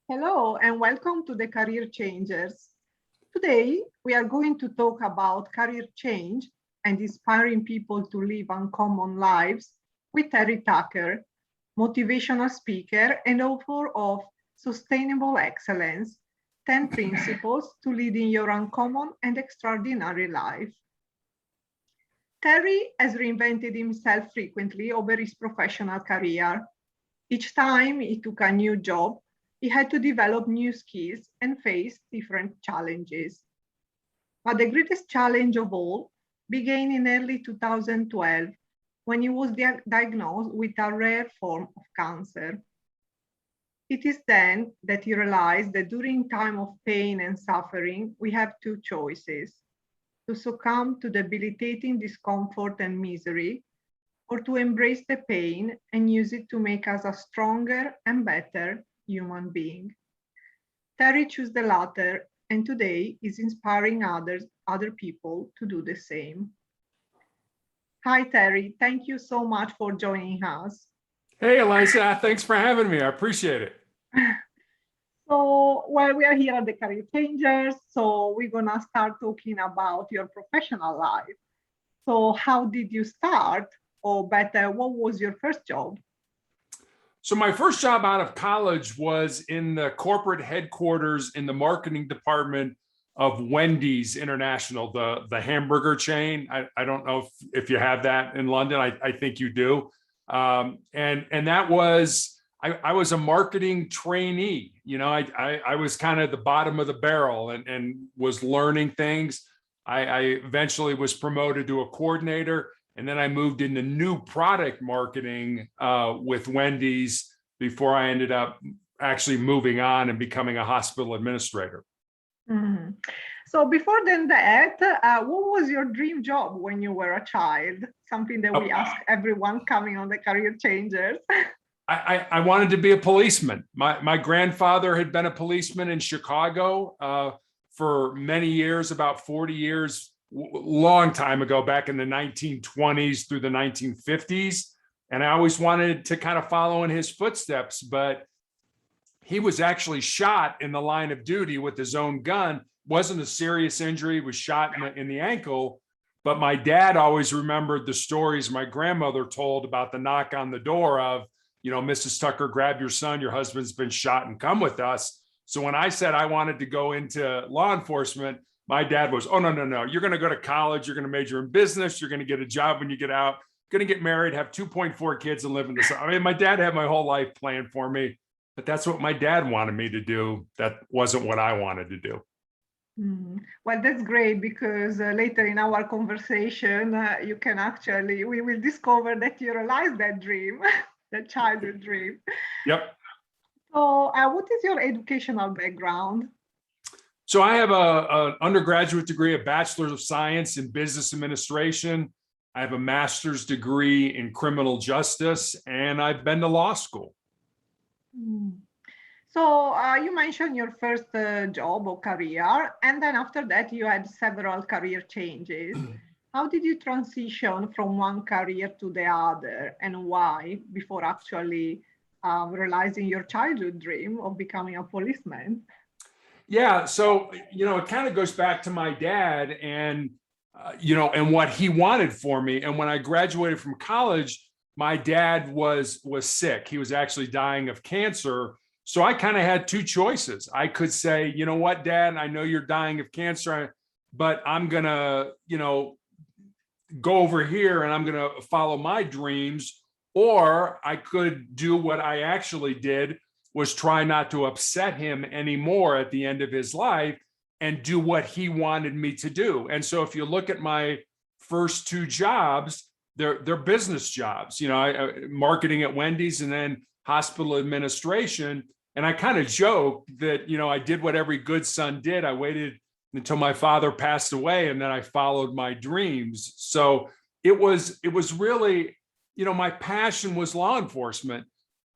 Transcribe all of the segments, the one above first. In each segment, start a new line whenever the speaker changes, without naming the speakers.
Hello and welcome to the Career Changers. Today, we are going to talk about career change and inspiring people to live uncommon lives with Terry Tucker, motivational speaker and author of Sustainable Excellence, 10 Principles to Leading Your Uncommon and Extraordinary Life. Terry has reinvented himself frequently over his professional career. Each time he took a new job, he had to develop new skills and face different challenges. But the greatest challenge of all began in early 2012 when he was diagnosed with a rare form of cancer. It is then that he realized that during time of pain and suffering, we have two choices: to succumb to debilitating discomfort and misery, or to embrace the pain and use it to make us a stronger and better human being. Terry chose the latter, and today is inspiring other people to do the same. Hi, Terry. Thank you so much for joining us.
Hey, Eliza, thanks for having me. I appreciate it.
So, we are here at the Career Changers, so we're gonna start talking about your professional life. So how did you start? Or better, what was your first job?
So my first job out of college was in the corporate headquarters in the marketing department of Wendy's International, the hamburger chain. I don't know if you have that in London. I think you do. And that was, I was a marketing trainee. You know, I was kind of the bottom of the barrel and was learning things. I eventually was promoted to a coordinator, and then I moved into new product marketing with Wendy's before I ended up actually moving on and becoming a hospital administrator.
Mm-hmm. So before then that, what was your dream job when you were a child? Something that we ask everyone coming on the Career Changers.
I wanted to be a policeman. My grandfather had been a policeman in Chicago for many years, about 40 years, long time ago, back in the 1920s through the 1950s. And I always wanted to kind of follow in his footsteps, but he was actually shot in the line of duty with his own gun. Wasn't a serious injury, was shot in the ankle. But my dad always remembered the stories my grandmother told about the knock on the door of, you know, Mrs. Tucker, grab your son, your husband's been shot and come with us. So when I said I wanted to go into law enforcement, my dad was, oh, no. You're going to go to college. You're going to major in business. You're going to get a job when you get out, going to get married, have 2.4 kids and live in the. I mean, my dad had my whole life planned for me, but that's what my dad wanted me to do. That wasn't what I wanted to do.
Well, that's great, because later in our conversation, you can actually, we will discover that you realized that dream, that childhood dream.
Yep.
So what is your educational background?
So I have an undergraduate degree, a bachelor's of science in business administration. I have a master's degree in criminal justice, and I've been to law school.
So you mentioned your first job or career, and then after that you had several career changes. How did you transition from one career to the other, and why, before actually realizing your childhood dream of becoming a policeman?
Yeah, so, you know, it kind of goes back to my dad and, you know, and what he wanted for me. And when I graduated from college, my dad was sick. He was actually dying of cancer. So I kind of had two choices. I could say, you know what, Dad, I know you're dying of cancer, but I'm going to, you know, go over here and I'm going to follow my dreams. Or I could do what I actually did, was try not to upset him anymore at the end of his life and do what he wanted me to do. And so if you look at my first two jobs, they're business jobs, you know, marketing at Wendy's and then hospital administration. And I kind of joke that, you know, I did what every good son did. I waited until my father passed away, and then I followed my dreams. So it was really, you know, my passion was law enforcement.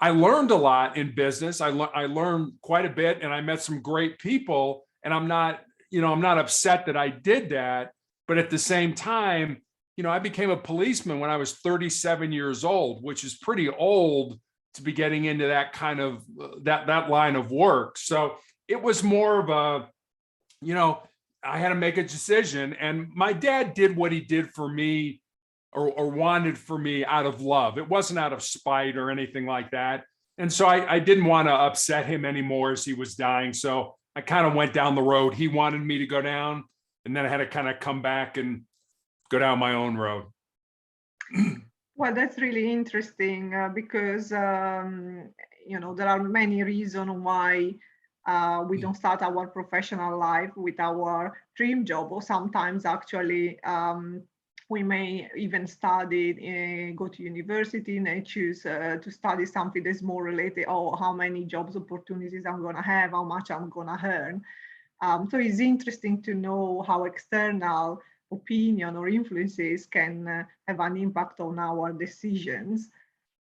I learned a lot in business. I learned quite a bit, and I met some great people, and I'm not upset that I did that. But at the same time, you know, I became a policeman when I was 37 years old, which is pretty old to be getting into that kind of that line of work. So it was more of a, I had to make a decision, and my dad did what he did for me, or wanted for me, out of love. It wasn't out of spite or anything like that. And so I didn't want to upset him anymore as he was dying. So I kind of went down the road he wanted me to go down, and then I had to kind of come back and go down my own road.
Well, that's really interesting because, there are many reasons why we don't start our professional life with our dream job, or sometimes actually we may even study, go to university, and choose to study something that's more related, or how many jobs opportunities I'm going to have, how much I'm going to earn. So it's interesting to know how external opinion or influences can have an impact on our decisions.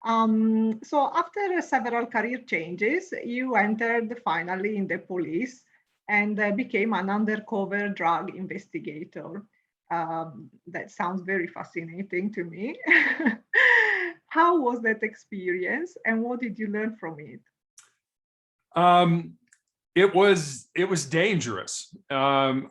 So after several career changes, you entered finally in the police and became an undercover drug investigator. That sounds very fascinating to me. How was that experience, and what did you learn from it?
It was dangerous. I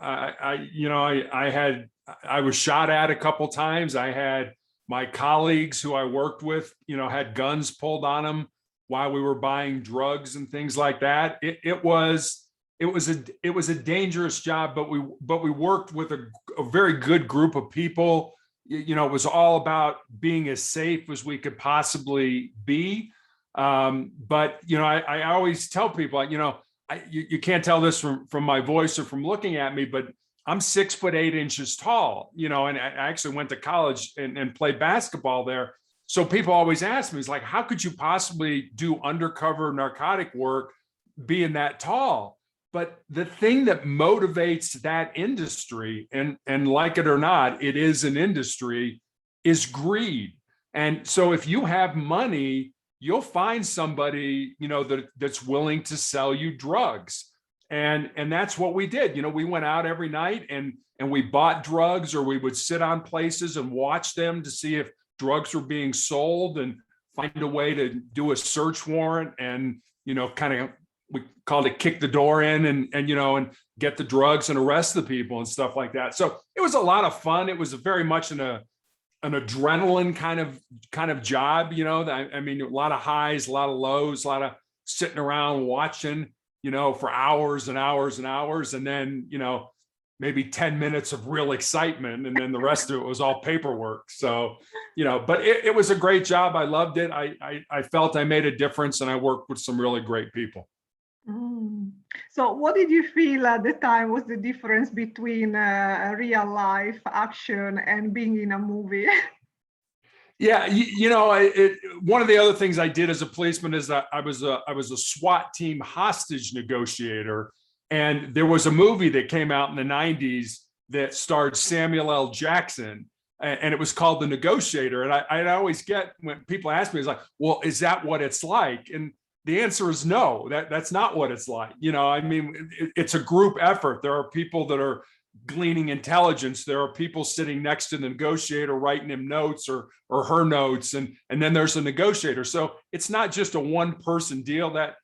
was shot at a couple times. I had my colleagues who I worked with, had guns pulled on them while we were buying drugs and things like that. It was a dangerous job, but we worked with a very good group of people. It was all about being as safe as we could possibly be. But I always tell people, you can't tell this from my voice or from looking at me, but I'm 6'8" tall, and I actually went to college and played basketball there. So people always ask me, it's like, how could you possibly do undercover narcotic work being that tall? But the thing that motivates that industry, and like it or not, it is an industry, is greed. And so if you have money, you'll find somebody, that's willing to sell you drugs. And that's what we did. We went out every night and we bought drugs, or we would sit on places and watch them to see if drugs were being sold, and find a way to do a search warrant, and, kind of, we called it kick the door in, and get the drugs and arrest the people and stuff like that. So it was a lot of fun. It was very much an adrenaline kind of job, I mean, a lot of highs, a lot of lows, a lot of sitting around watching, for hours and hours and hours. And then, maybe 10 minutes of real excitement. And then the rest of it was all paperwork. So, but it was a great job. I loved it. I felt I made a difference, and I worked with some really great people.
So what did you feel at the time was the difference between real life action and being in a movie?
Yeah, one of the other things I did as a policeman is that I was a SWAT team hostage negotiator, and there was a movie that came out in the 90s that starred Samuel L. Jackson, and it was called The Negotiator. And I always get, when people ask me, it's like, well, is that what it's like? And the answer is no, that's not what it's like. I mean, it's a group effort. There are people that are gleaning intelligence. There are people sitting next to the negotiator writing him notes or her notes, and then there's a negotiator. So it's not just a one-person deal. That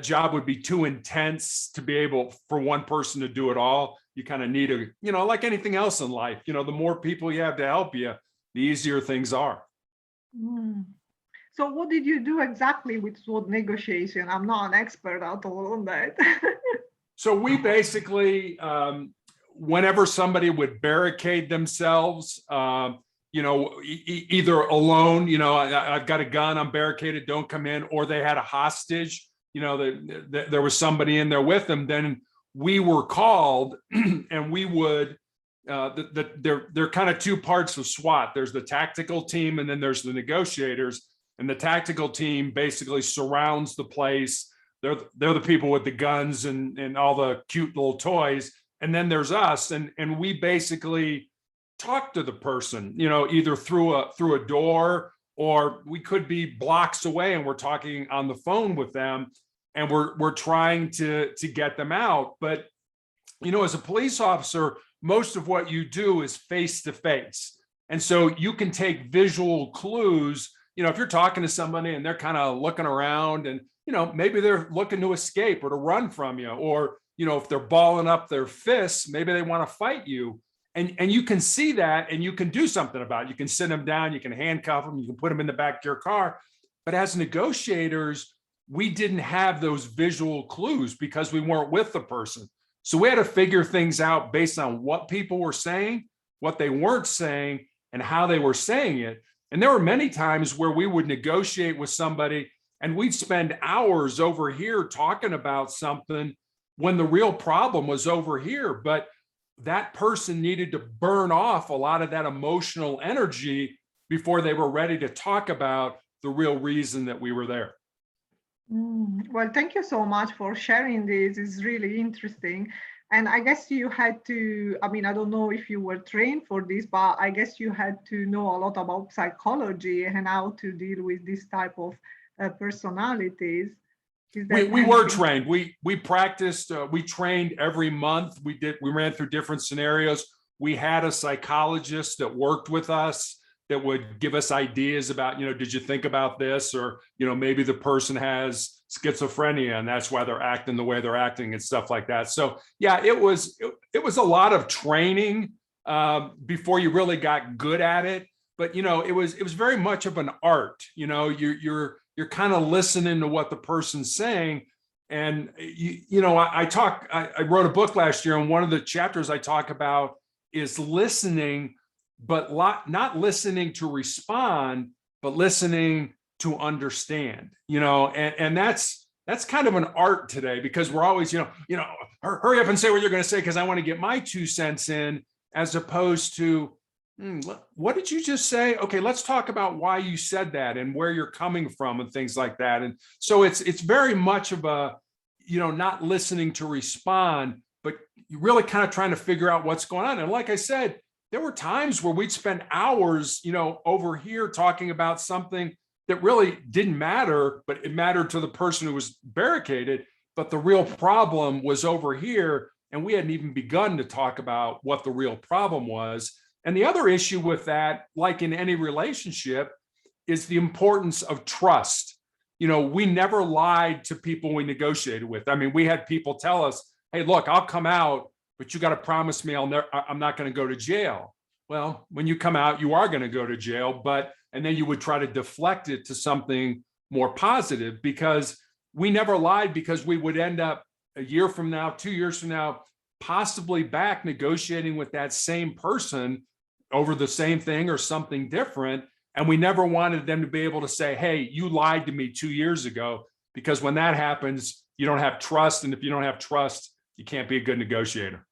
job would be too intense to be able for one person to do it all. You kind of need like anything else in life, the more people you have to help you, the easier things are.
So what did you do exactly with SWOT negotiation? I'm not an expert at all on that.
So we basically, whenever somebody would barricade themselves, either alone, I've got a gun, I'm barricaded, don't come in, or they had a hostage, there was somebody in there with them, then we were called and we would, there are kind of two parts of SWAT. There's the tactical team, and then there's the negotiators. And the tactical team basically surrounds the place. They're the people with the guns and all the cute little toys. And then there's us, and we basically talk to the person, either through a door, or we could be blocks away and we're talking on the phone with them, and we're trying to get them out. But as a police officer, most of what you do is face to face, and so you can take visual clues if you're talking to somebody and they're kind of looking around and, maybe they're looking to escape or to run from you, or, if they're balling up their fists, maybe they want to fight you. And you can see that and you can do something about it. You can sit them down, you can handcuff them, you can put them in the back of your car. But as negotiators, we didn't have those visual clues because we weren't with the person. So we had to figure things out based on what people were saying, what they weren't saying, and how they were saying it. And there were many times where we would negotiate with somebody and we'd spend hours over here talking about something when the real problem was over here. But that person needed to burn off a lot of that emotional energy before they were ready to talk about the real reason that we were there.
Well, thank you so much for sharing this. It's really interesting. And I guess you had to, I don't know if you were trained for this, but I guess you had to know a lot about psychology and how to deal with this type of personalities.
We were trained. We practiced. We trained every month. We ran through different scenarios. We had a psychologist that worked with us that would give us ideas about, did you think about this? Or, maybe the person has schizophrenia and that's why they're acting the way they're acting and stuff like that. So yeah, it was a lot of training before you really got good at it. But, it was very much of an art. You're kind of listening to what the person's saying. And, I wrote a book last year, and one of the chapters I talk about is listening, but not listening to respond, but listening to understand, and that's kind of an art today, because we're always, hurry up and say what you're going to say, because I want to get my 2 cents in, as opposed to, what did you just say? Okay, let's talk about why you said that and where you're coming from and things like that. And so it's very much of a, not listening to respond, but you're really kind of trying to figure out what's going on. And like I said, there were times where we'd spend hours, over here talking about something that really didn't matter, but it mattered to the person who was barricaded. But the real problem was over here, and we hadn't even begun to talk about what the real problem was. And the other issue with that, like in any relationship, is the importance of trust. We never lied to people we negotiated with. We had people tell us, hey, look, I'll come out, but you got to promise me I'm not going to go to jail. Well, when you come out, you are going to go to jail, and then you would try to deflect it to something more positive, because we never lied, because we would end up a year from now, 2 years from now, possibly back negotiating with that same person over the same thing or something different. And we never wanted them to be able to say, hey, you lied to me 2 years ago, because when that happens, you don't have trust. And if you don't have trust, you can't be a good negotiator.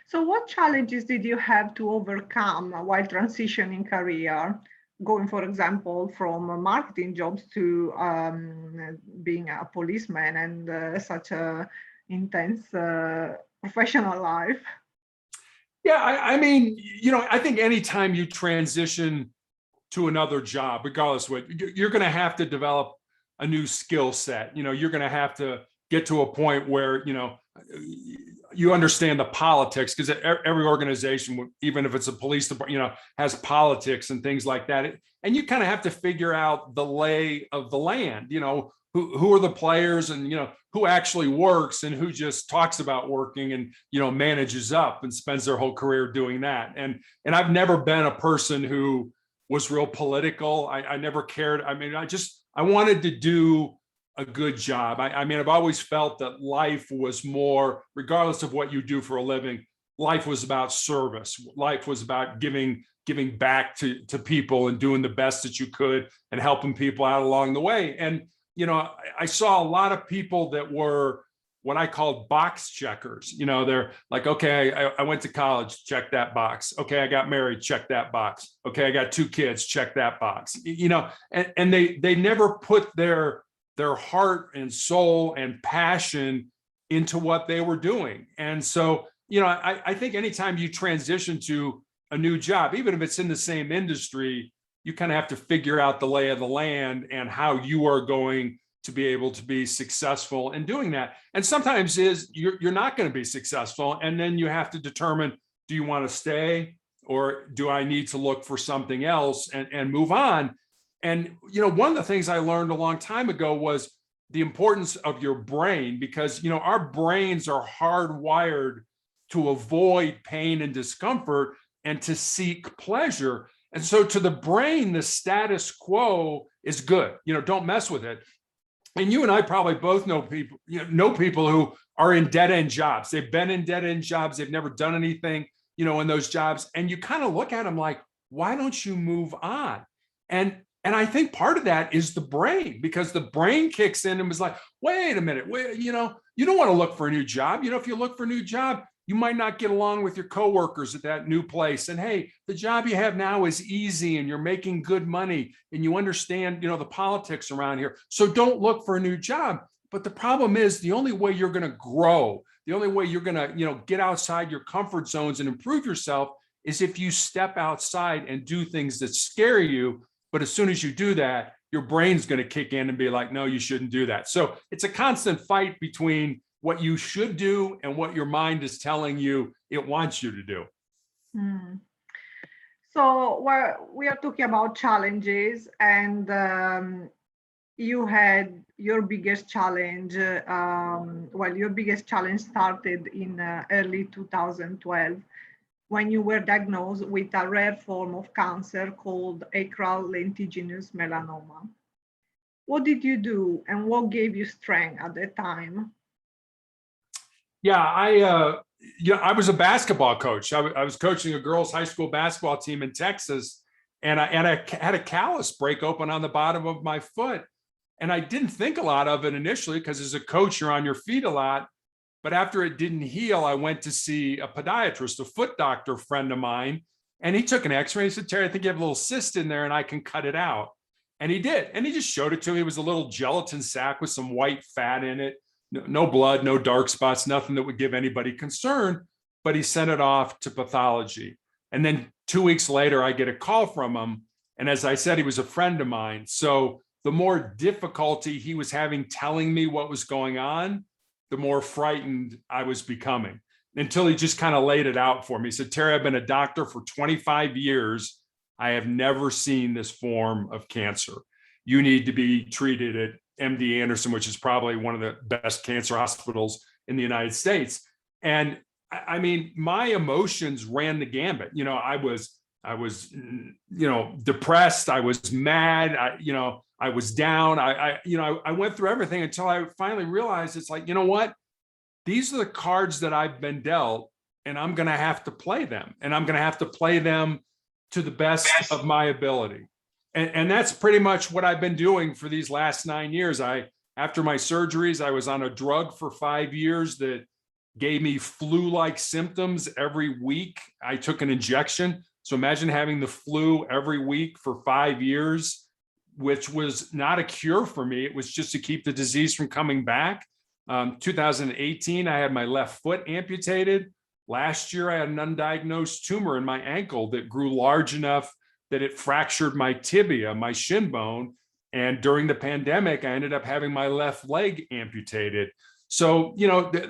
So what challenges did you have to overcome while transitioning career, going, for example, from marketing jobs to being a policeman and such a intense professional life?
Yeah, I think anytime you transition to another job, regardless of what, you're going to have to develop a new skill set. You're going to have to get to a point where, you understand the politics, because every organization, even if it's a police department, has politics and things like that. And you kind of have to figure out the lay of the land, who are the players, and, who actually works and who just talks about working and, manages up and spends their whole career doing that. And I've never been a person who was real political. I never cared. I wanted to do a good job. I've always felt that life was more, regardless of what you do for a living, life was about service. Life was about giving back to people and doing the best that you could and helping people out along the way. And, I saw a lot of people that were what I called box checkers. They're like, okay, I went to college, check that box. Okay, I got married, check that box. Okay, I got 2 kids, check that box. And they never put their heart and soul and passion into what they were doing. And so, I think anytime you transition to a new job, even if it's in the same industry, you kind of have to figure out the lay of the land and how you are going to be able to be successful in doing that. And sometimes you're not going to be successful. And then you have to determine, do you want to stay or do I need to look for something else and move on? And, one of the things I learned a long time ago was the importance of your brain, because, our brains are hardwired to avoid pain and discomfort and to seek pleasure. And so to the brain, the status quo is good. Don't mess with it. And you and I probably both know people who are in dead-end jobs. They've been in dead-end jobs. They've never done anything, in those jobs. And you kind of look at them like, why don't you move on? And I think part of that is the brain, because the brain kicks in and was like, wait a minute, you don't want to look for a new job. If you look for a new job, you might not get along with your coworkers at that new place. And hey, the job you have now is easy and you're making good money and you understand, the politics around here. So don't look for a new job. But the problem is, the only way you're going to grow, the only way you're going to, get outside your comfort zones and improve yourself is if you step outside and do things that scare you. But as soon as you do that, your brain's going to kick in and be like, no, you shouldn't do that. So it's a constant fight between what you should do and what your mind is telling you it wants you to do.
So we are talking about challenges, and you had your biggest challenge. Your biggest challenge started in early 2012 when you were diagnosed with a rare form of cancer called acral lentiginous melanoma. What did you do, and what gave you strength at that time?
Yeah, I was a basketball coach. I was coaching a girls' high school basketball team in Texas, and I had a callus break open on the bottom of my foot. And I didn't think a lot of it initially, because as a coach, you're on your feet a lot. But after it didn't heal, I went to see a podiatrist, a foot doctor friend of mine, and he took an x-ray. He said, Terry, I think you have a little cyst in there and I can cut it out. And he did. And he just showed it to me. It was a little gelatin sac with some white fat in it. No blood, no dark spots, nothing that would give anybody concern. But he sent it off to pathology. And then 2 weeks later, I get a call from him. And as I said, he was a friend of mine. So the more difficulty he was having telling me what was going on, the more frightened I was becoming, until he just kind of laid it out for me. He said, Terry, I've been a doctor for 25 years. I have never seen this form of cancer. You need to be treated at MD Anderson, which is probably one of the best cancer hospitals in the United States. And I mean, my emotions ran the gambit. I was depressed. I was mad. I was down. I went through everything until I finally realized it's like, you know what? These are the cards that I've been dealt, and I'm going to have to play them, and I'm going to have to play them to the best of my ability. And that's pretty much what I've been doing for these last 9 years. After my surgeries, I was on a drug for 5 years that gave me flu-like symptoms every week. I took an injection. So imagine having the flu every week for 5 years, which was not a cure for me. It was just to keep the disease from coming back. 2018, I had my left foot amputated. Last year, I had an undiagnosed tumor in my ankle that grew large enough that it fractured my tibia, my shin bone. And during the pandemic, I ended up having my left leg amputated. So,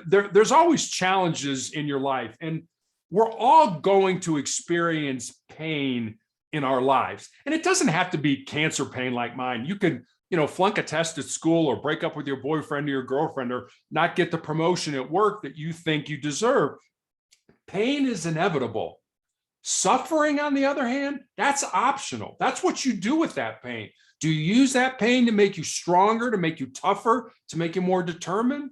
there's always challenges in your life. And we're all going to experience pain in our lives. And it doesn't have to be cancer pain like mine. You could, flunk a test at school, or break up with your boyfriend or your girlfriend, or not get the promotion at work that you think you deserve. Pain is inevitable. Suffering, on the other hand, that's optional. That's what you do with that pain. Do you use that pain to make you stronger, to make you tougher, to make you more determined?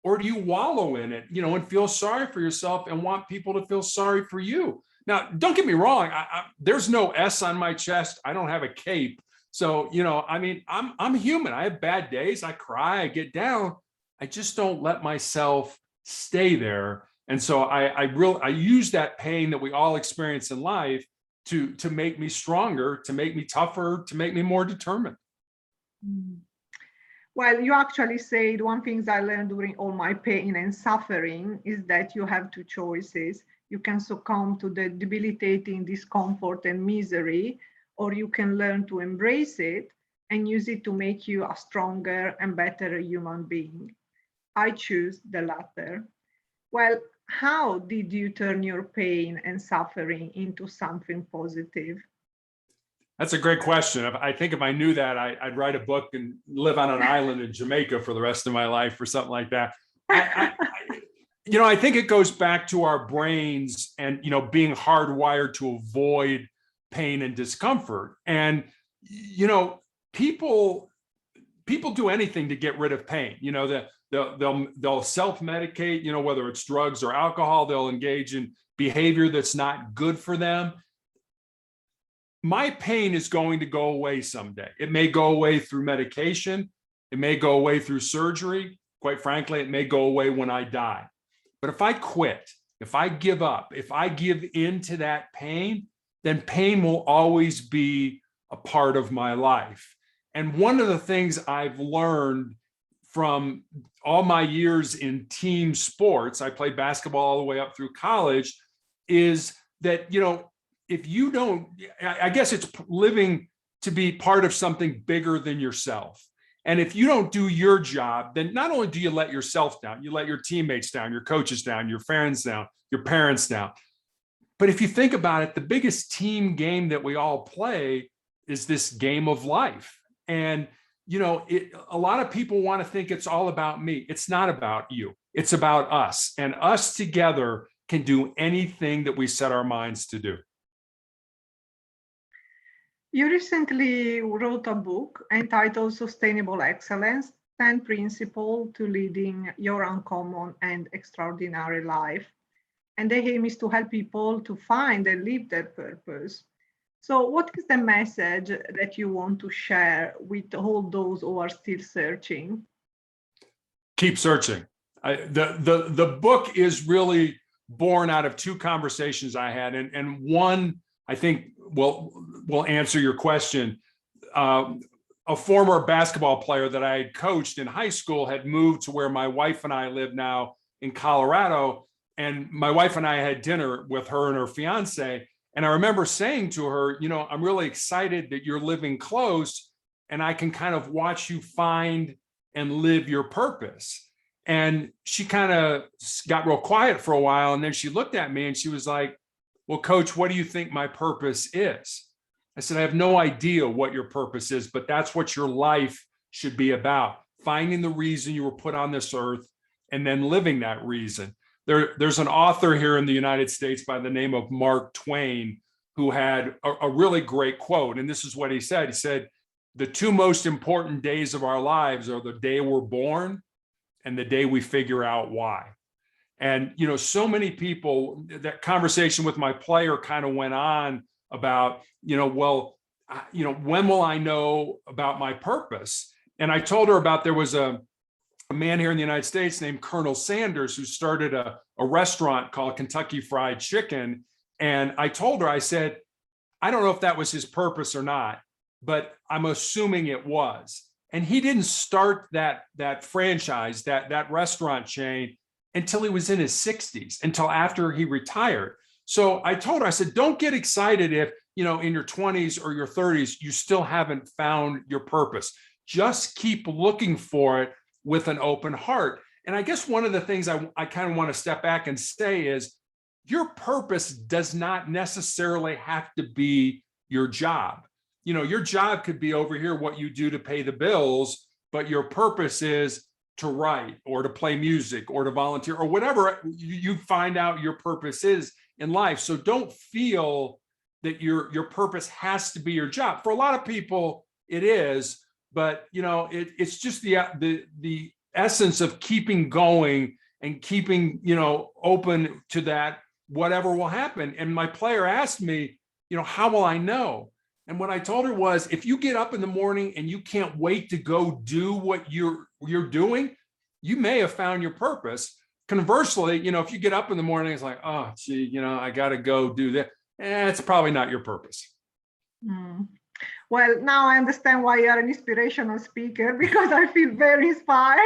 Or do you wallow in it, and feel sorry for yourself and want people to feel sorry for you? Now, don't get me wrong. There's no S on my chest. I don't have a cape. So, I'm human. I have bad days. I cry, I get down. I just don't let myself stay there. And so I use that pain that we all experience in life to make me stronger, to make me tougher, to make me more determined.
Well, you actually said one thing I learned during all my pain and suffering is that you have two choices. You can succumb to the debilitating discomfort and misery, or you can learn to embrace it and use it to make you a stronger and better human being. I choose the latter. Well, how did you turn your pain and suffering into something positive?
That's a great question. I think if I knew that, I'd write a book and live on an island in Jamaica for the rest of my life or something like that. I think it goes back to our brains and, being hardwired to avoid pain and discomfort. And, people do anything to get rid of pain. They'll self-medicate, whether it's drugs or alcohol. They'll engage in behavior that's not good for them. My pain is going to go away someday. It may go away through medication. It may go away through surgery. Quite frankly, it may go away when I die. But if I quit, if I give up, if I give in to that pain, then pain will always be a part of my life. And one of the things I've learned from all my years in team sports, I played basketball all the way up through college, is that, if you don't, I guess it's living to be part of something bigger than yourself. And if you don't do your job, then not only do you let yourself down, you let your teammates down, your coaches down, your friends down, your parents down. But if you think about it, the biggest team game that we all play is this game of life. And, a lot of people want to think it's all about me. It's not about you. It's about us. And us together can do anything that we set our minds to do.
You recently wrote a book entitled Sustainable Excellence, 10 Principles to Leading Your Uncommon and Extraordinary Life. And the aim is to help people to find and live their purpose. So what is the message that you want to share with all those who are still searching?
Keep searching. The book is really born out of two conversations I had. And one, I think, will answer your question. A former basketball player that I had coached in high school had moved to where my wife and I live now in Colorado. And my wife and I had dinner with her and her fiance. And I remember saying to her, I'm really excited that you're living close and I can kind of watch you find and live your purpose. And she kind of got real quiet for a while. And then she looked at me and she was like, well, Coach, what do you think my purpose is? I said, I have no idea what your purpose is, but that's what your life should be about. Finding the reason you were put on this earth and then living that reason. There's an author here in the United States by the name of Mark Twain who had a really great quote. And this is what he said. He said, the two most important days of our lives are the day we're born and the day we figure out why. And, so many people, that conversation with my player kind of went on about, when will I know about my purpose? And I told her about, there was a man here in the United States named Colonel Sanders who started a restaurant called Kentucky Fried Chicken. And I told her, I said, I don't know if that was his purpose or not, but I'm assuming it was. And he didn't start that franchise, that restaurant chain until he was in his 60s, until after he retired. So I told her, I said, don't get excited if, in your 20s or your 30s, you still haven't found your purpose. Just keep looking for it with an open heart. And I guess one of the things I kind of want to step back and say is your purpose does not necessarily have to be your job. Your job could be over here, what you do to pay the bills, but your purpose is to write or to play music or to volunteer or whatever you find out your purpose is in life. So don't feel that your purpose has to be your job. For a lot of people, it is, but it's just the essence of keeping going and keeping open to that, whatever will happen. And my player asked me, how will I know? And what I told her was, if you get up in the morning and you can't wait to go do what you're doing, you may have found your purpose. Conversely, if you get up in the morning, it's like, oh, gee, I got to go do that. It's probably not your purpose.
Well, now I understand why you're an inspirational speaker, because I feel very inspired.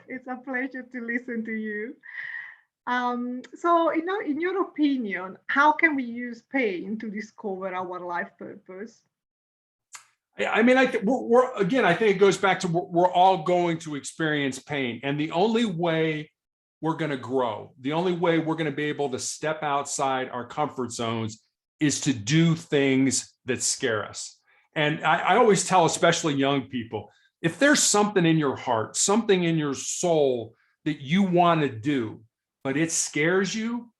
It's a pleasure to listen to you. So, in your opinion, how can we use pain to discover our life purpose?
I mean, I think I think it goes back to we're all going to experience pain. And the only way we're going to grow. The only way we're going to be able to step outside our comfort zones is to do things that scare us. And I always tell, especially young people, if there's something in your heart, something in your soul that you want to do, but it scares you,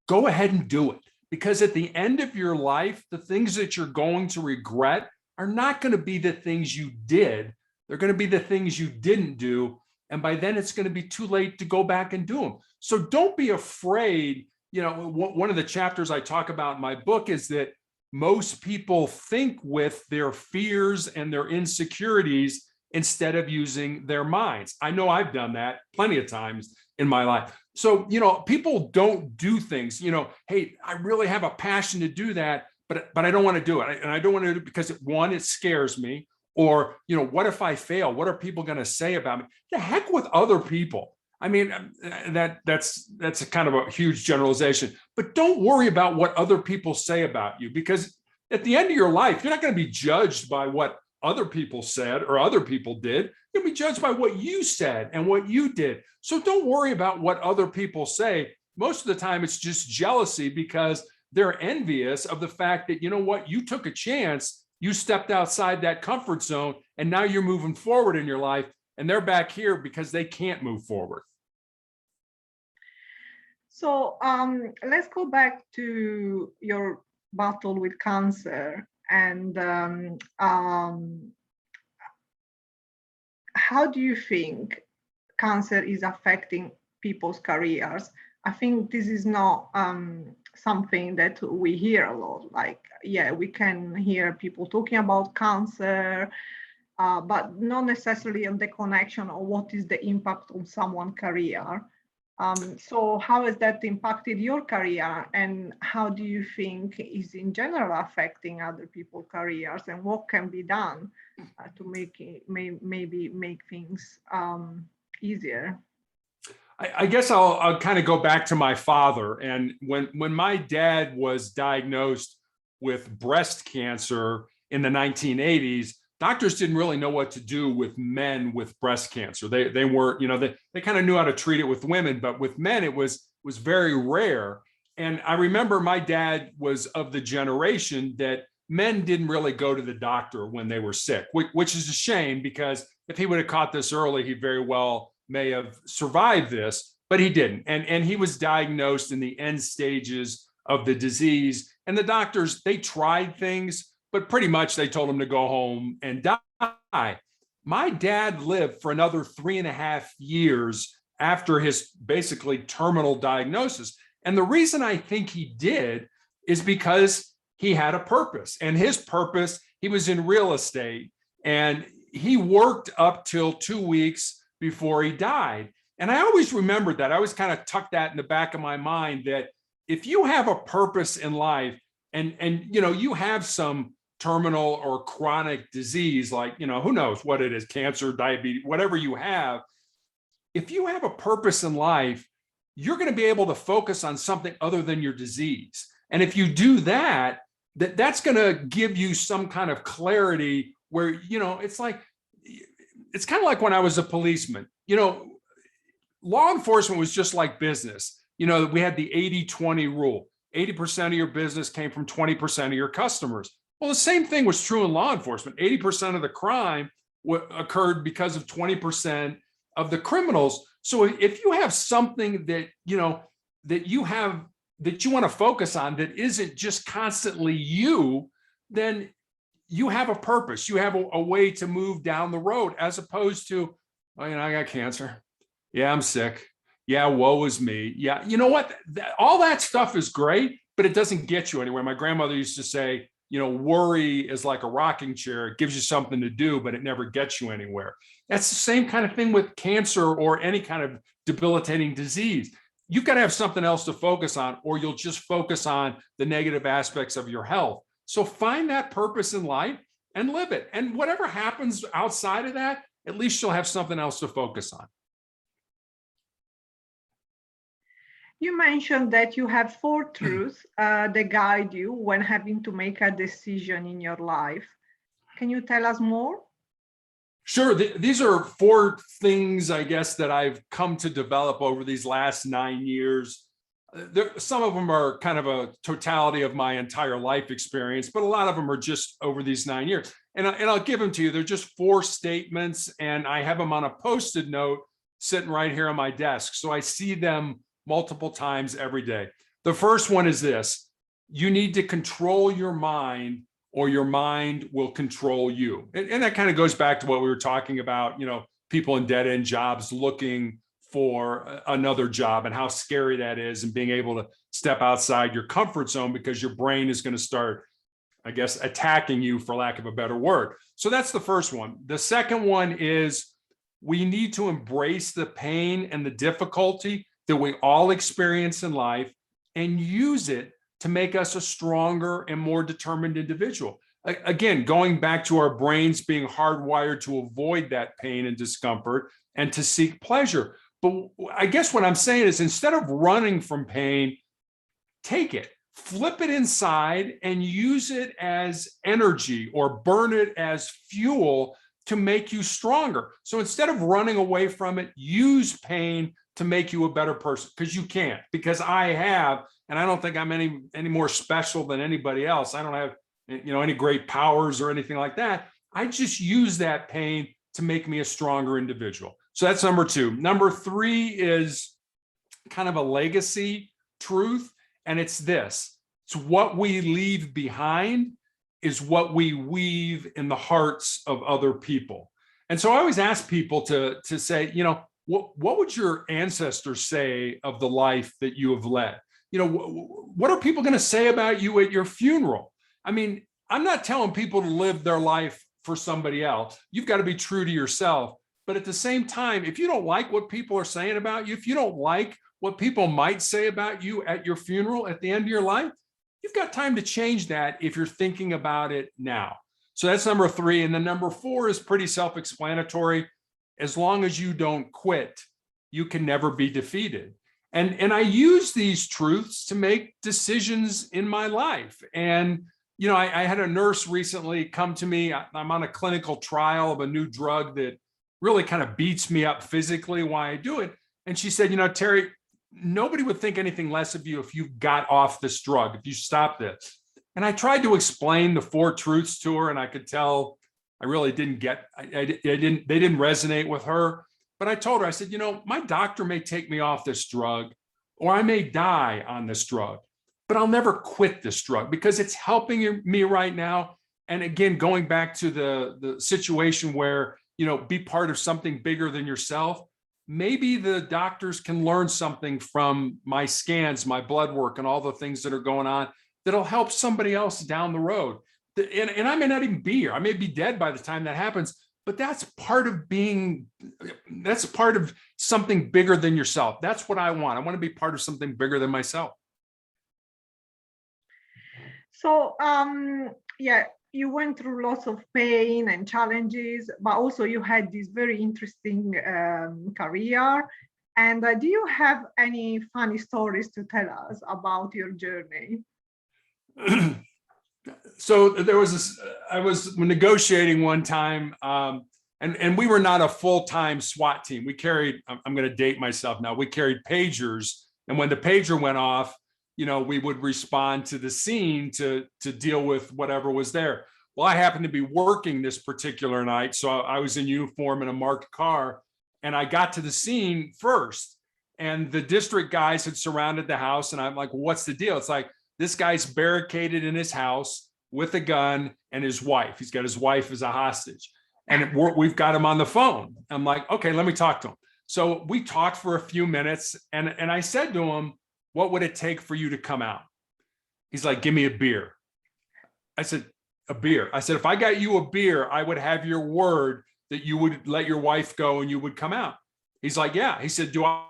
go ahead and do it. Because at the end of your life, the things that you're going to regret are not going to be the things you did. They're going to be the things you didn't do. And by then it's going to be too late to go back and do them. So don't be afraid. You know, one of the chapters I talk about in my book is that most people think with their fears and their insecurities instead of using their minds. I know I've done that plenty of times in my life. So, you know, people don't do things, you know, hey, I really have a passion to do that, but I don't want to do it. And I don't want to do it because one, it scares me. Or, you know, what if I fail? What are people going to say about me? The heck with other people. I mean, that's a kind of a huge generalization, but don't worry about what other people say about you, because at the end of your life, you're not going to be judged by what other people said or other people did. You'll be judged by what you said and what you did. So don't worry about what other people say. Most of the time, it's just jealousy because they're envious of the fact that, you know what, you took a chance, you stepped outside that comfort zone, and now you're moving forward in your life, and they're back here because they can't move forward.
So let's go back to your battle with cancer, and how do you think cancer is affecting people's careers? I think this is not something that we hear a lot. Like, yeah, we can hear people talking about cancer, but not necessarily on the connection or what is the impact on someone's career. So how has that impacted your career, and how do you think is in general affecting other people's careers, and what can be done to maybe make things easier?
I guess I'll kind of go back to my father. And when my dad was diagnosed with breast cancer in the 1980s, doctors didn't really know what to do with men with breast cancer. They weren't, you know, they kind of knew how to treat it with women, but with men, it was very rare. And I remember my dad was of the generation that men didn't really go to the doctor when they were sick, which is a shame, because if he would have caught this early, he very well may have survived this, but he didn't. And he was diagnosed in the end stages of the disease. And the doctors, they tried things, but pretty much they told him to go home and die. My dad lived for another 3.5 years after his basically terminal diagnosis. And the reason I think he did is because he had a purpose. And his purpose, he was in real estate, and he worked up till 2 weeks before he died. And I always remembered that. I always kind of tucked that in the back of my mind, that if you have a purpose in life, and you know, you have some terminal or chronic disease, like, you know, who knows what it is, cancer, diabetes, whatever you have, if you have a purpose in life, you're going to be able to focus on something other than your disease. And if you do that, that's going to give you some kind of clarity where, you know, it's like, it's kind of like when I was a policeman. You know, law enforcement was just like business. You know, we had the 80-20 rule. 80% of your business came from 20% of your customers. Well, the same thing was true in law enforcement. 80% of the crime occurred because of 20% of the criminals. So if you have something that, you know, that you want to focus on that isn't just constantly you, then you have a purpose. You have a way to move down the road, as opposed to, oh, you know, I got cancer. Yeah, I'm sick. Yeah, woe is me. Yeah, you know what? All that stuff is great, but it doesn't get you anywhere. My grandmother used to say, you know, worry is like a rocking chair. It gives you something to do, but it never gets you anywhere. That's the same kind of thing with cancer or any kind of debilitating disease. You've got to have something else to focus on, or you'll just focus on the negative aspects of your health. So find that purpose in life and live it. And whatever happens outside of that, at least you'll have something else to focus on.
You mentioned that you have 4 truths that guide you when having to make a decision in your life. Can you tell us more?
Sure. These are four things, I guess, that I've come to develop over these last 9 years. Some of them are kind of a totality of my entire life experience, but a lot of them are just over these 9 years. And I'll give them to you. They're just four statements, and I have them on a Post-it note sitting right here on my desk. So I see them multiple times every day. The first one is this: you need to control your mind, or your mind will control you. And that kind of goes back to what we were talking about, people in dead-end jobs looking for another job and how scary that is, and being able to step outside your comfort zone because your brain is going to start, I guess, attacking you, for lack of a better word. So that's the first one. The second one is we need to embrace the pain and the difficulty that we all experience in life and use it to make us a stronger and more determined individual. Again, going back to our brains being hardwired to avoid that pain and discomfort and to seek pleasure. But I guess what I'm saying is, instead of running from pain, take it, flip it inside and use it as energy, or burn it as fuel to make you stronger. So instead of running away from it, use pain to make you a better person, because you can't, because I have, and I don't think I'm any more special than anybody else. I don't have, any great powers or anything like that. I just use that pain to make me a stronger individual. So that's number two. Number three is kind of a legacy truth, and it's this: it's what we leave behind is what we weave in the hearts of other people. And so I always ask people to say, what would your ancestors say of the life that you have led? What are people going to say about you at your funeral? I mean, I'm not telling people to live their life for somebody else. You've got to be true to yourself. But at the same time, if you don't like what people are saying about you, if you don't like what people might say about you at your funeral at the end of your life, you've got time to change that if you're thinking about it now. So that's number three. And then number four is pretty self-explanatory. As long as you don't quit, you can never be defeated. And I use these truths to make decisions in my life. And, I had a nurse recently come to me. I'm on a clinical trial of a new drug that really kind of beats me up physically while I do it. And she said, Terry, nobody would think anything less of you if you got off this drug, if you stopped this. And I tried to explain the four truths to her, and I could tell I really didn't get, they didn't resonate with her. But I told her, I said, my doctor may take me off this drug, or I may die on this drug, but I'll never quit this drug because it's helping me right now. And again, going back to the situation where, be part of something bigger than yourself, maybe the doctors can learn something from my scans, my blood work, and all the things that are going on that'll help somebody else down the road. And I may not even be here. I may be dead by the time that happens, but that's part of something bigger than yourself. That's what I want. I want to be part of something bigger than myself.
So, you went through lots of pain and challenges, but also you had this very interesting career. And do you have any funny stories to tell us about your journey?
So I was negotiating one time, and we were not a full-time SWAT team. We carried, I'm going to date myself now, we carried pagers. And when the pager went off, we would respond to the scene to deal with whatever was there. Well, I happened to be working this particular night, so I was in uniform in a marked car, and I got to the scene first. And the district guys had surrounded the house, and I'm like, what's the deal? It's like, this guy's barricaded in his house with a gun and his wife. He's got his wife as a hostage, and we've got him on the phone. I'm like, okay, let me talk to him. So we talked for a few minutes, and I said to him, what would it take for you to come out? He's like, give me a beer. I said, a beer. I said, if I got you a beer, I would have your word that you would let your wife go and you would come out. He's like, yeah. He said, do I?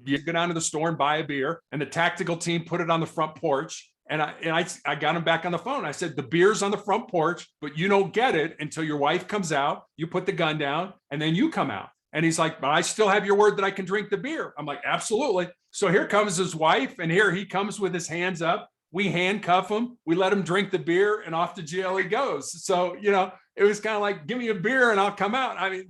You go down to the store and buy a beer, and the tactical team put it on the front porch. And I got him back on the phone. I said, the beer's on the front porch, but you don't get it until your wife comes out. You put the gun down, and then you come out. And he's like, but I still have your word that I can drink the beer. I'm like, absolutely. So here comes his wife, and here he comes with his hands up. We handcuff him, we let him drink the beer, and off to jail he goes. So, it was kind of like, give me a beer and I'll come out. I mean,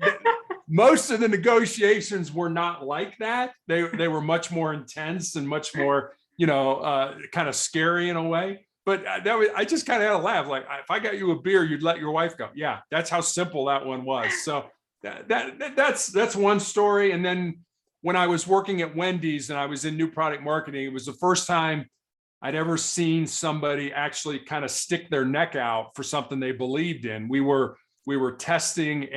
most of the negotiations were not like that. They were much more intense and much more, kind of scary in a way. But I just kind of had a laugh. Like, if I got you a beer, you'd let your wife go. Yeah, that's how simple that one was. So that's one story. And then when I was working at Wendy's and I was in new product marketing, it was the first time I'd ever seen somebody actually kind of stick their neck out for something they believed in. We were testing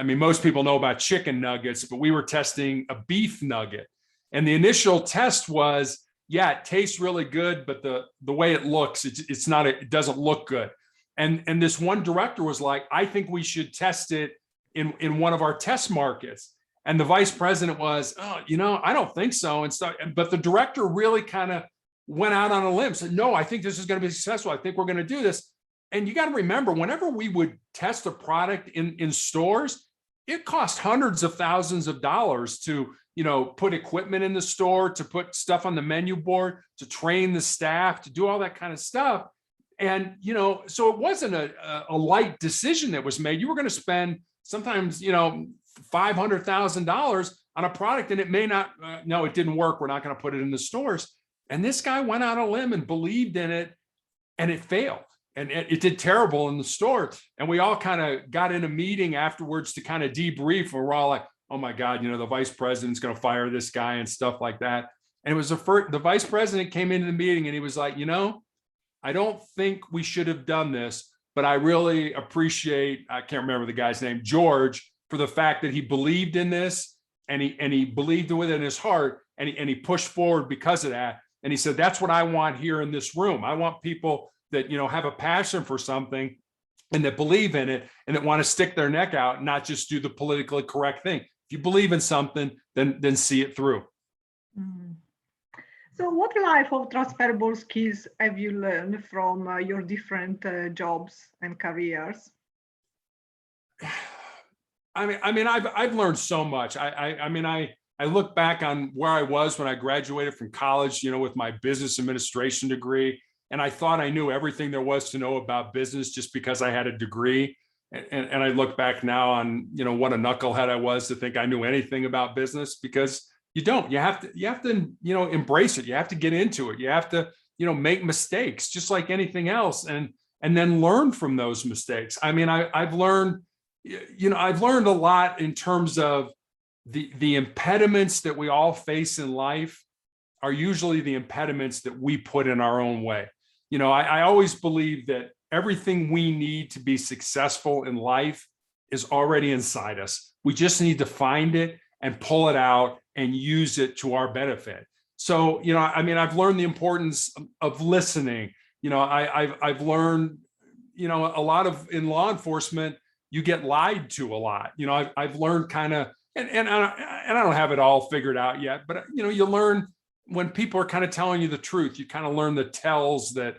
most people know about chicken nuggets, but we were testing a beef nugget. And the initial test was, yeah, it tastes really good, but the way it looks, it doesn't look good. And this one director was like, I think we should test it in one of our test markets. And the vice president was, I don't think so. And so, but the director really kind of went out on a limb, said, no, I think this is going to be successful. I think we're going to do this. And you got to remember, whenever we would test a product in stores, it cost hundreds of thousands of dollars to, put equipment in the store, to put stuff on the menu board, to train the staff, to do all that kind of stuff. And, so it wasn't a light decision that was made. You were going to spend sometimes, $500,000 on a product, and it may not, no, it didn't work. We're not going to put it in the stores. And this guy went out on a limb and believed in it, and it failed. And it did terrible in the store. And we all kind of got in a meeting afterwards to kind of debrief. And we're all like, oh my God, the vice president's going to fire this guy and stuff like that. And it was the vice president came into the meeting and he was like, I don't think we should have done this, but I really appreciate, I can't remember the guy's name, George, for the fact that he believed in this and he believed with it in his heart, and he pushed forward because of that. And he said, that's what I want here in this room. I want people that, have a passion for something and that believe in it and that want to stick their neck out and not just do the politically correct thing. If you believe in something, then see it through.
Mm. So what life of transferable skills have you learned from your different jobs and careers?
I've learned so much. I look back on where I was when I graduated from college, with my business administration degree. And I thought I knew everything there was to know about business just because I had a degree. And I look back now on, what a knucklehead I was to think I knew anything about business, because you don't. You have to, embrace it. You have to get into it. You have to, make mistakes just like anything else, and then learn from those mistakes. I've learned a lot in terms of the impediments that we all face in life are usually the impediments that we put in our own way. I always believe that everything we need to be successful in life is already inside us. We just need to find it and pull it out and use it to our benefit. So, I've learned the importance of listening. I've learned, a lot of, in law enforcement, you get lied to a lot. I've learned kind of, and I don't have it all figured out yet, but you learn when people are kind of telling you the truth. You kind of learn the tells that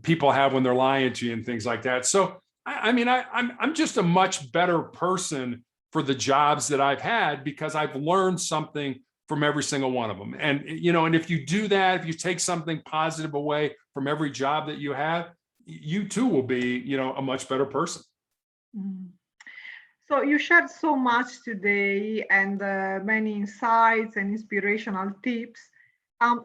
people have when they're lying to you and things like that. So I'm just a much better person for the jobs that I've had because I've learned something from every single one of them. And and if you do that, if you take something positive away from every job that you have, you too will be a much better person.
Mm. So you shared so much today, and many insights and inspirational tips.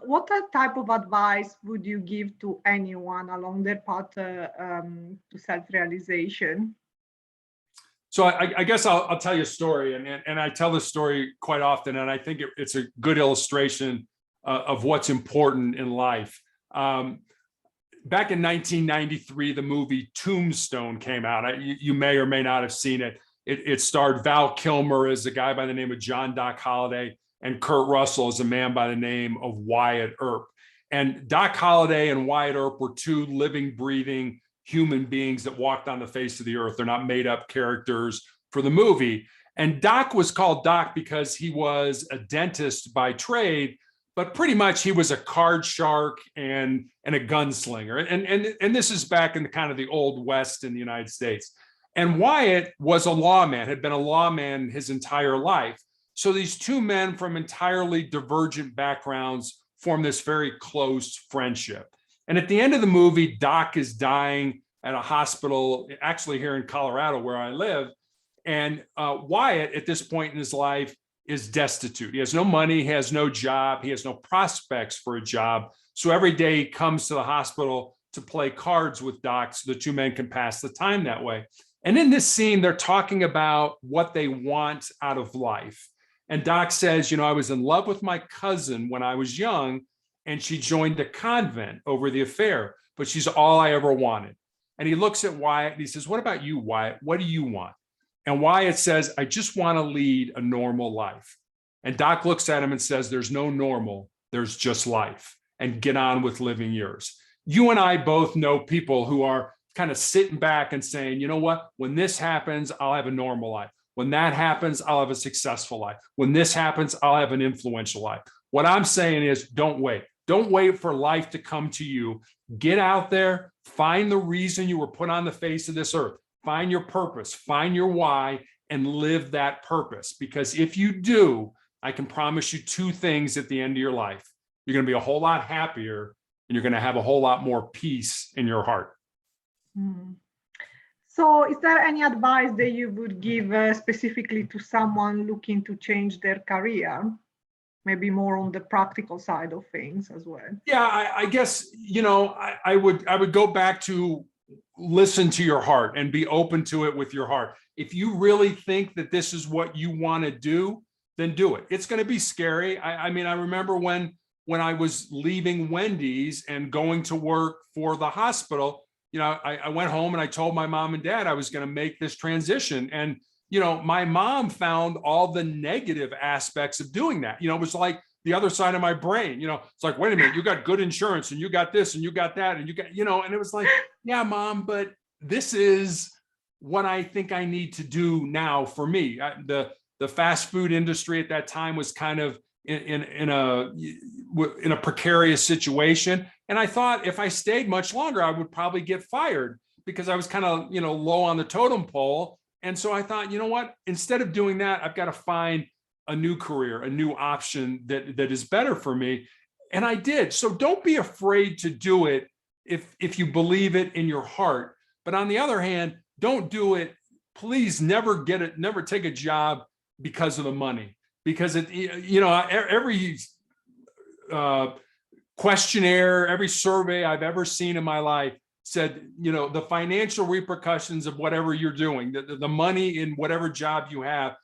What type of advice would you give to anyone along their path to self-realization?
So I guess I'll tell you a story, and I tell this story quite often, and I think it's a good illustration of what's important in life. Back in 1993, the movie Tombstone came out. You may or may not have seen it. It starred Val Kilmer as a guy by the name of John Doc Holliday, and Kurt Russell as a man by the name of Wyatt Earp. And Doc Holliday and Wyatt Earp were two living, breathing human beings that walked on the face of the earth. They're not made up characters for the movie. And Doc was called Doc because he was a dentist by trade, but pretty much he was a card shark and a gunslinger. And this is back in the kind of the old West in the United States. And Wyatt was a lawman, had been a lawman his entire life. So these two men from entirely divergent backgrounds form this very close friendship. And at the end of the movie, Doc is dying at a hospital, actually here in Colorado, where I live. And Wyatt, at this point in his life, is destitute. He has no money, he has no job, he has no prospects for a job. So every day he comes to the hospital to play cards with Doc so the two men can pass the time that way. And in this scene, they're talking about what they want out of life. And Doc says, I was in love with my cousin when I was young, and she joined a convent over the affair, but she's all I ever wanted. And he looks at Wyatt and he says, what about you, Wyatt? What do you want? And Wyatt says, I just want to lead a normal life. And Doc looks at him and says, there's no normal, there's just life, and get on with living yours. You and I both know people who are kind of sitting back and saying, you know what, when this happens, I'll have a normal life. When that happens, I'll have a successful life. When this happens, I'll have an influential life. What I'm saying is, don't wait. Don't wait for life to come to you. Get out there, find the reason you were put on the face of this earth. Find your purpose, find your why, and live that purpose. Because if you do, I can promise you two things at the end of your life. You're going to be a whole lot happier, and you're going to have a whole lot more peace in your heart.
So is there any advice that you would give specifically to someone looking to change their career? Maybe more on the practical side of things as well.
Yeah, I guess, I would go back to listen to your heart and be open to it with your heart. If you really think that this is what you want to do, then do it. It's going to be scary. I remember when I was leaving Wendy's and going to work for the hospital, I went home and I told my mom and dad I was going to make this transition. And, my mom found all the negative aspects of doing that. It was like the other side of my brain, it's like, wait a minute, you got good insurance and you got this and you got that and you got, and it was like, yeah, Mom, but this is what I think I need to do now for me. The fast food industry at that time was kind of in a precarious situation. And I thought if I stayed much longer, I would probably get fired because I was kind of, low on the totem pole. And so I thought, you know what, instead of doing that, I've got to find a new career, a new option that is better for me. And I did. So don't be afraid to do it if you believe it in your heart. But on the other hand, don't do it. Please never take a job because of the money, because every questionnaire, every survey I've ever seen in my life said, the financial repercussions of whatever you're doing, the money in whatever job you have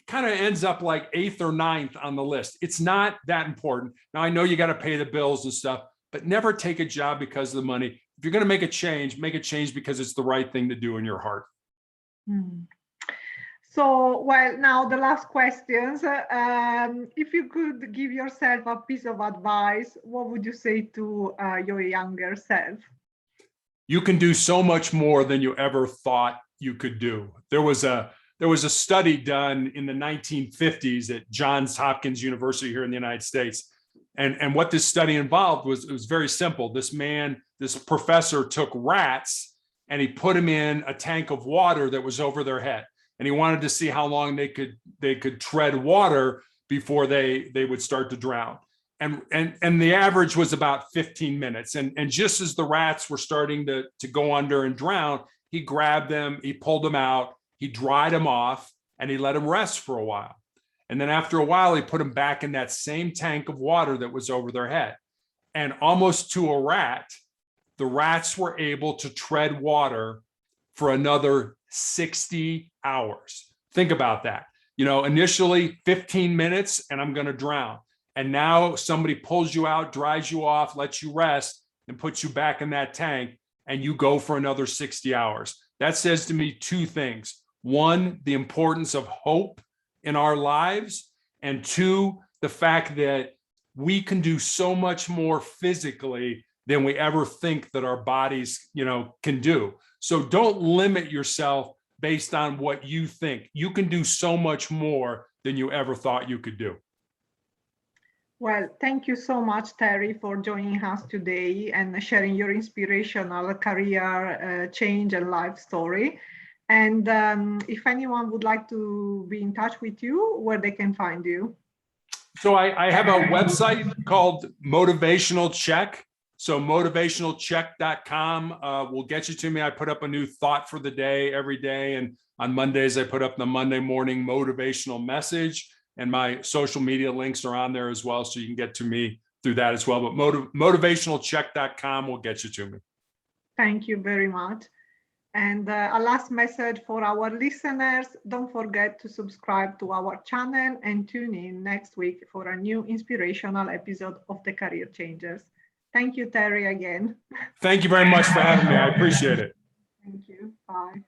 kind of ends up like 8th or 9th on the list. It's not that important. Now, I know you got to pay the bills and stuff, but never take a job because of the money. If you're going to make a change because it's the right thing to do in your heart.
So, well, now the last questions. If you could give yourself a piece of advice, what would you say to your younger self?
You can do so much more than you ever thought you could do. There was a study done in the 1950s at Johns Hopkins University here in the United States. And what this study involved it was very simple. This professor took rats and he put them in a tank of water that was over their head. And he wanted to see how long they could tread water before they would start to drown. And the average was about 15 minutes. And just as the rats were starting to go under and drown, he grabbed them, he pulled them out, he dried them off, and he let them rest for a while. And then after a while, he put them back in that same tank of water that was over their head. And almost to a rat, the rats were able to tread water for another 60 hours. Think about that. Initially 15 minutes and I'm going to drown. And now somebody pulls you out, dries you off, lets you rest, and puts you back in that tank, and you go for another 60 hours. That says to me two things. One, the importance of hope in our lives. And two, the fact that we can do so much more physically than we ever think that our bodies, can do. So don't limit yourself based on what you think. You can do so much more than you ever thought you could do.
Well, thank you so much, Terry, for joining us today and sharing your inspirational career change and life story. And if anyone would like to be in touch with you, where they can find you?
So I have a website called Motivational Check. So motivationalcheck.com will get you to me. I put up a new thought for the day every day. And on Mondays, I put up the Monday morning motivational message. And my social media links are on there as well. So you can get to me through that as well. But motivationalcheck.com will get you to me.
Thank you very much. And a last message for our listeners, don't forget to subscribe to our channel and tune in next week for a new inspirational episode of The Career Changers. Thank you, Terry, again.
Thank you very much for having me. I appreciate it.
Thank you. Bye.